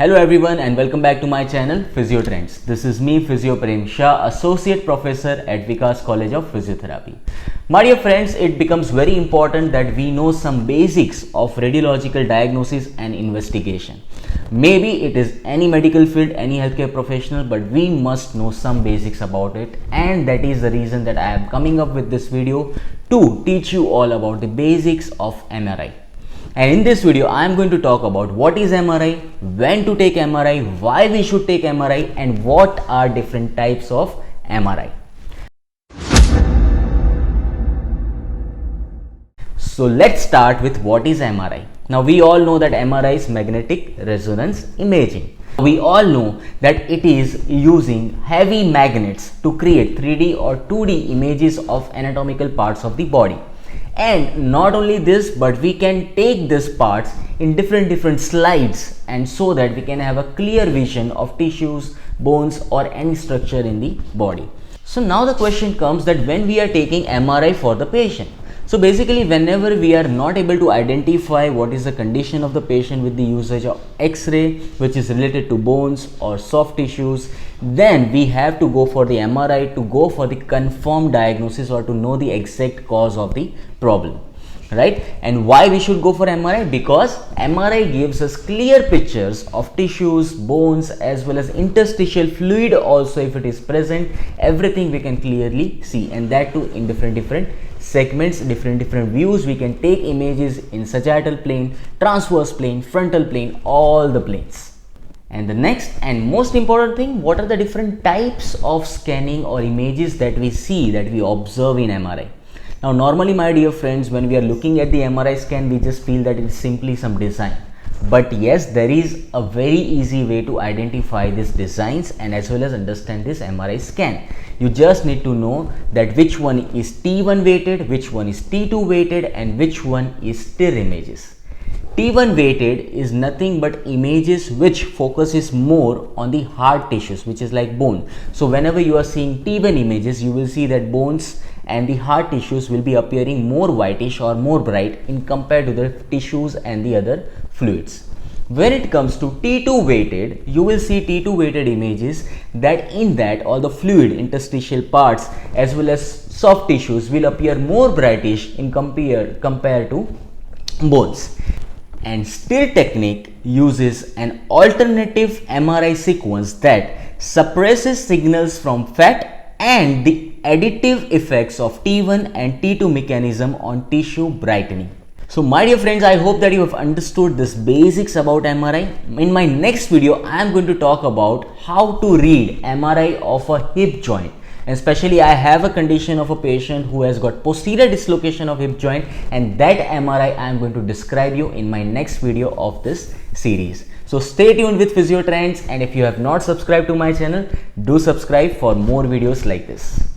Hello everyone and welcome back to my channel Physiotrendz. This is me Physio Associate Professor at Vikas College of Physiotherapy. My dear friends, it becomes very important that we know some basics of radiological diagnosis and investigation. Maybe it is any medical field, any healthcare professional, but we must know some basics about it, and that is the reason that I am coming up with this video to teach you all about the basics of MRI. And in this video, I am going to talk about what is MRI, when to take MRI, why we should take MRI, and what are different types of MRI. So let's start with what is MRI. Now we all know that MRI is magnetic resonance imaging. We all know that it is using heavy magnets to create 3D or 2D images of anatomical parts of the body. And not only this, but we can take these parts in different slides, and so that we can have a clear vision of tissues, bones, or any structure in the body. So now the question comes that when we are taking MRI for the patient. So basically, whenever we are not able to identify what is the condition of the patient with the usage of X-ray, which is related to bones or soft tissues, then we have to go for the MRI to go for the confirmed diagnosis or to know the exact cause of the problem, right? And why we should go for MRI? Because MRI gives us clear pictures of tissues, bones, as well as interstitial fluid also. If it is present, everything we can clearly see, and that too in different segments, different views. We can take images in sagittal plane, transverse plane, frontal plane, all the planes. And the next and most important thing, what are the different types of scanning or images that we see, that we observe in MRI? Now normally, my dear friends, when we are looking at the MRI scan, we just feel that it's simply some design. But yes, there is a very easy way to identify these designs and as well as understand this MRI scan. You just need to know that which one is T1 weighted, which one is T2 weighted, and which one is STIR images. T1 weighted is nothing but images which focuses more on the hard tissues, which is like bone. So whenever you are seeing T1 images, you will see that bones and the hard tissues will be appearing more whitish or more bright in compared to the tissues and the other fluids. When it comes to T2 weighted, you will see T2 weighted images that in that all the fluid, interstitial parts, as well as soft tissues will appear more brightish in compared to bones. And STIR technique uses an alternative MRI sequence that suppresses signals from fat and the additive effects of T1 and T2 mechanism on tissue brightening. So my dear friends, I hope that you have understood this basics about MRI. In my next video, I am going to talk about how to read MRI of a hip joint. And especially, I have a condition of a patient who has got posterior dislocation of hip joint, and that MRI I am going to describe you in my next video of this series. So stay tuned with Physiotrendz, and if you have not subscribed to my channel, do subscribe for more videos like this.